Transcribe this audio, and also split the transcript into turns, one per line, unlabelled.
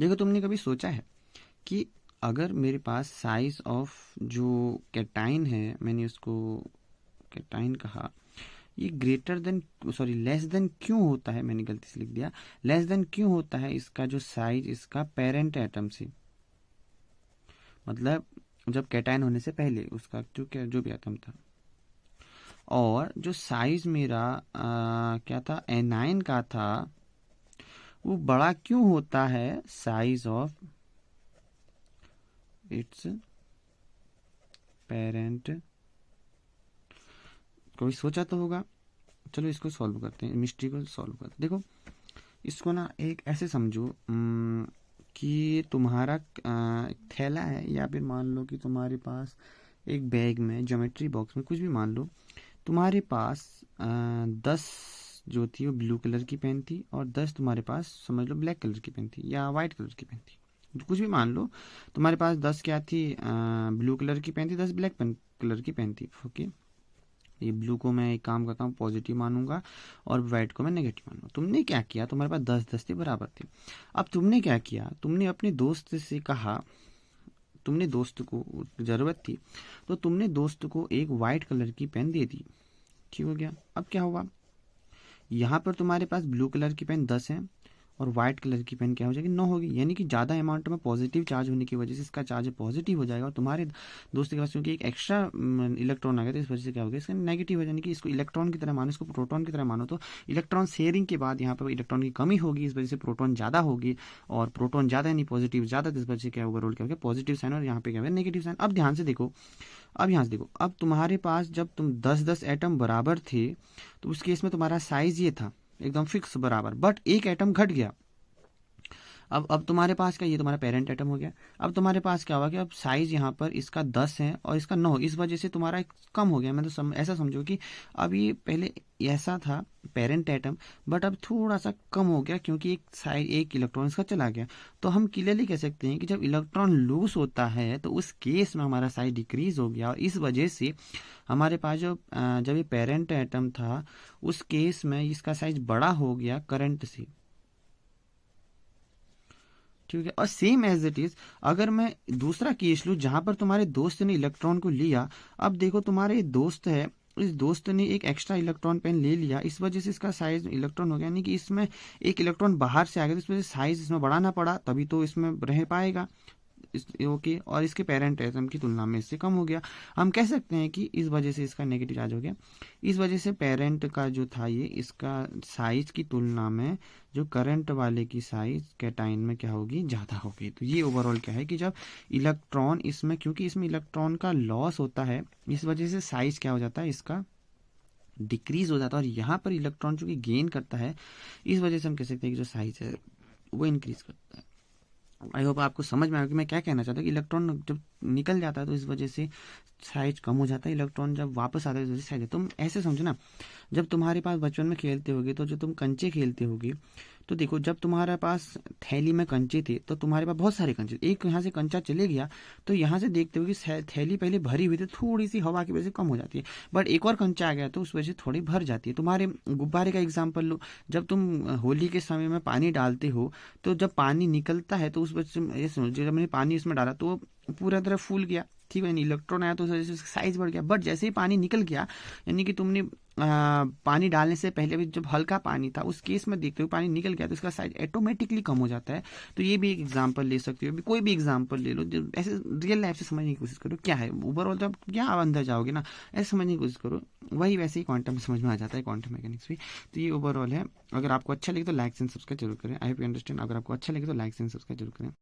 देखो, तुमने कभी सोचा है कि अगर मेरे पास साइज ऑफ जो कैटाइन है, मैंने उसको कैटाइन कहा, ये greater than, sorry, less than क्यों होता है, मैंने गलती से लिख दिया, लेस देन क्यों होता है इसका जो साइज इसका पेरेंट एटम से, मतलब जब कैटाइन होने से पहले उसका जो भी एटम था। और जो साइज मेरा क्या था, एनाइन का था, वो बड़ा क्यों होता है साइज ऑफ इट्स पेरेंट। कोई सोचा तो होगा। चलो इसको सॉल्व करते हैं, मिस्ट्री को सॉल्व करते हैं। देखो, इसको ना एक ऐसे समझो कि तुम्हारा थैला है, या फिर मान लो कि तुम्हारे पास एक बैग में, ज्योमेट्री बॉक्स में, कुछ भी मान लो, तुम्हारे पास 10 जो थी वो ब्लू कलर की पेन थी, और 10 तुम्हारे पास समझ लो ब्लैक कलर की पेन थी या वाइट कलर की पेन थी, कुछ भी मान लो। तुम्हारे पास 10 क्या थी, ब्लू कलर की पेन थी, 10 ब्लैक पेन कलर की पेन थी। ओके, ये ब्लू को मैं एक काम करता हूँ, पॉजिटिव मानूंगा, और वाइट को मैं नेगेटिव मानूंगा। तुमने क्या किया, तुम्हारे पास 10-10 थी, बराबर थी। अब तुमने क्या किया, तुमने अपने दोस्त से कहा, तुमने दोस्त को ज़रूरत थी तो तुमने दोस्त को एक वाइट कलर की पेन दे दी। ठीक हो गया। अब क्या हुआ, यहाँ पर तुम्हारे पास ब्लू कलर की पेन 10 है, और वाइट कलर की पेन क्या हो जाएगी, 9 होगी। यानी कि ज़्यादा अमाउंट में पॉजिटिव चार्ज होने की वजह से इसका चार्ज पॉजिटिव हो जाएगा, और तुम्हारे दोस्त के पास क्योंकि एक एक्स्ट्रा इलेक्ट्रॉन आ गया, तो इस वजह से क्या हो गया, इसका नेगेटिव हो जाने की, इसको इलेक्ट्रॉन की तरह मानो, इसको प्रोटॉन की तरह मानो। तो इलेक्ट्रॉन शेयरिंग के बाद यहाँ पर इलेक्ट्रॉन की कमी होगी, इस वजह से प्रोटॉन ज़्यादा होगी, और प्रोटॉन ज़्यादा यानी पॉजिटिव ज़्यादा, तो इस वजह से क्या ओवरऑल क्या हो गया, पॉजिटिव साइन, और यहाँ पे क्या हो गया, नेगेटिव साइन। अब ध्यान से देखो, अब यहाँ से देखो, अब तुम्हारे पास जब तुम 10-10 एटम बराबर थे, तो उस केस में तुम्हारा साइज ये था एकदम फिक्स बराबर, बट एक एटम घट गया। अब तुम्हारे पास क्या, ये तुम्हारा पेरेंट एटम हो गया। अब तुम्हारे पास क्या हुआ कि अब साइज यहाँ पर इसका 10 है और इसका 9, इस वजह से तुम्हारा एक कम हो गया। मैं तो ऐसा समझो कि अब ये पहले ऐसा था पेरेंट एटम, बट अब थोड़ा सा कम हो गया, क्योंकि एक साइज, एक इलेक्ट्रॉन इसका चला गया। तो हम क्लियरली कह सकते हैं कि जब इलेक्ट्रॉन लूज होता है तो उस केस में हमारा साइज डिक्रीज हो गया, और इस वजह से हमारे पास जब ये पेरेंट एटम था, उस केस में इसका साइज बड़ा हो गया करंट से। ठीक है। और सेम एज इट इज, अगर मैं दूसरा केस लूँ जहां पर तुम्हारे दोस्त ने इलेक्ट्रॉन को लिया, अब देखो तुम्हारे दोस्त है, इस दोस्त ने एक एक्स्ट्रा इलेक्ट्रॉन पेन ले लिया, इस वजह से इसका साइज इलेक्ट्रॉन हो गया, यानी कि इसमें एक इलेक्ट्रॉन बाहर से आ गया, तो इस वजह से साइज इसमें बढ़ाना पड़ा, तभी तो इसमें रह पाएगा। ओके, और इसके पेरेंट एटम की तुलना में इससे कम हो गया। हम कह सकते हैं कि इस वजह से इसका नेगेटिव चार्ज हो गया। इस वजह से पेरेंट का जो था ये, इसका साइज की तुलना में जो करंट वाले की साइज कैटाइन में क्या होगी, ज़्यादा होगी। तो ये ओवरऑल क्या है कि जब इलेक्ट्रॉन इसमें, क्योंकि इसमें इलेक्ट्रॉन का लॉस होता है, इस वजह से साइज क्या हो जाता है, इसका डिक्रीज हो जाता है। और यहाँ पर इलेक्ट्रॉन चूंकि गेन करता है, इस वजह से हम कह सकते हैं कि जो साइज है वो इंक्रीज करता है। आई होप आपको समझ में आया कि मैं क्या कहना चाहता हूँ कि इलेक्ट्रॉन जब निकल जाता है तो इस वजह से साइज कम हो जाता है, इलेक्ट्रॉन जब वापस आता है तो इस वजह से साइज। तुम ऐसे समझो ना, जब तुम्हारे पास बचपन में खेलते होगे, तो जो तुम कंचे खेलते होगे, तो देखो जब तुम्हारे पास थैली में कंचे थे, तो तुम्हारे पास बहुत सारे कंचे, एक यहाँ से कंचा चले गया, तो यहाँ से देखते हो कि थैली पहले भरी हुई थी, थोड़ी सी हवा की वजह से कम हो जाती है, बट एक और कंचा आ गया तो उस वजह से थोड़ी भर जाती है। तुम्हारे गुब्बारे का एग्जाम्पल लो, जब तुम होली के समय में पानी डालते हो, तो जब पानी निकलता है तो उस वजह से, ये समझो जब मैंने पानी इसमें डाला तो पूरा तरह फूल गया, ठीक है, इलेक्ट्रॉन आया तो उस वजह से साइज बढ़ गया। बट जैसे ही पानी निकल गया, यानी कि तुमने पानी डालने से पहले भी जब हल्का पानी था, उस केस में देखते हो पानी निकल गया तो इसका साइज ऑटोमेटिकली कम हो जाता है। तो ये भी एक एग्जांपल ले सकते हो, कोई भी एग्जांपल ले लो, ऐसे रियल लाइफ से समझने की कोशिश करो क्या है ओवरऑल, तो आप क्या अंदर जाओगे ना, ऐसे समझने की कोशिश करो, वही वैसे ही क्वांटम में समझ में आ जाता है, क्वांटम मैकेनिक्स भी। तो ये ओवरऑल है। अगर आपको अच्छा लगे तो लाइक एंड सब्सक्राइब जरूर करें। I hope you understand. अगर आपको अच्छा लगे तो लाइक एंड सब्सक्राइब जरूर करें।